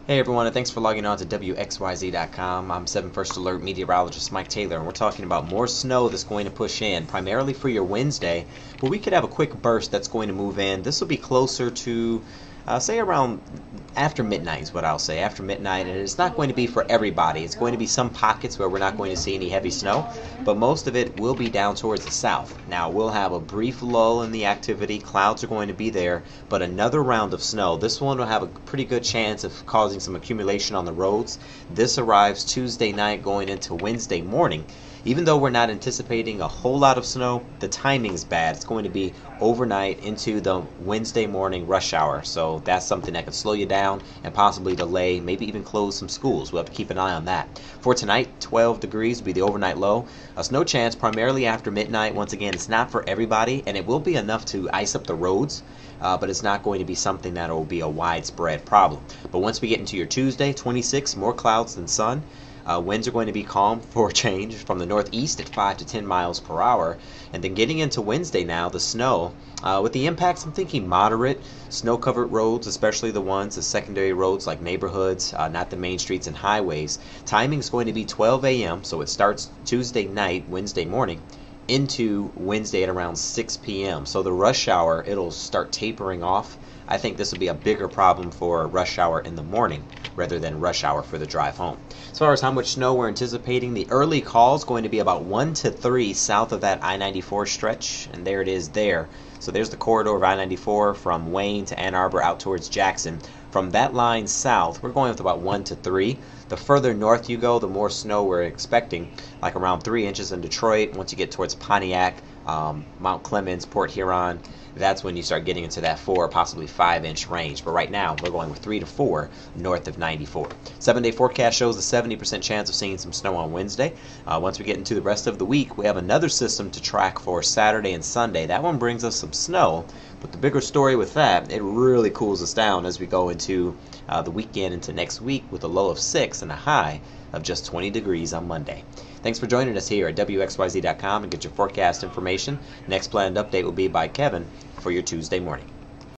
Hey everyone, and thanks for logging on to WXYZ.com. I'm 7 First Alert meteorologist Mike Taylor, and we're talking about more snow that's going to push in, primarily for your Wednesday, but we could have a quick burst that's going to move in. This will be closer to, say around after midnight is what I'll say, after midnight, and it's not going to be for everybody. It's going to be some pockets where we're not going to see any heavy snow, but most of it will be down towards the south. Now, we'll have a brief lull in the activity. Clouds are going to be there, but another round of snow. This one will have a pretty good chance of causing some accumulation on the roads. This arrives Tuesday night going into Wednesday morning. Even though we're not anticipating a whole lot of snow, the timing is bad. It's going to be overnight into the Wednesday morning rush hour. So that's something that could slow you down and possibly delay, maybe even close some schools. We'll have to keep an eye on that. For tonight, 12 degrees will be the overnight low. A snow chance primarily after midnight. Once again, it's not for everybody, and it will be enough to ice up the roads, but it's not going to be something that will be a widespread problem. But once we get into your Tuesday, 26, more clouds than sun. Winds are going to be calm for a change from the northeast at 5 to 10 miles per hour. And then getting into Wednesday now, the snow, with the impacts, I'm thinking moderate. Snow-covered roads, especially the secondary roads like neighborhoods, not the main streets and highways. Timing is going to be 12 a.m., so it starts Tuesday night, Wednesday morning, into Wednesday at around 6 p.m. So the rush hour, it'll start tapering off. I think this will be a bigger problem for rush hour in the morning rather than rush hour for the drive home. As far as how much snow we're anticipating, the early call is going to be about 1 to 3 south of that I-94 stretch, and there it is there. So there's the corridor of I-94 from Wayne to Ann Arbor out towards Jackson. From that line south, we're going with about 1 to 3. The further north you go, the more snow we're expecting, like around 3 inches in Detroit. Once you get towards Pontiac, Mount Clemens, Port Huron, that's when you start getting into that 4, possibly 5-inch range. But right now, we're going with 3 to 4 north of 94. 7-day forecast shows a 70% chance of seeing some snow on Wednesday. Once we get into the rest of the week, we have another system to track for Saturday and Sunday. That one brings us some snow, but the bigger story with that, it really cools us down as we go into the weekend into next week with a low of 6 and a high of just 20 degrees on Monday. Thanks for joining us here at WXYZ.com and get your forecast information. Next planned update will be by Kevin for your Tuesday morning.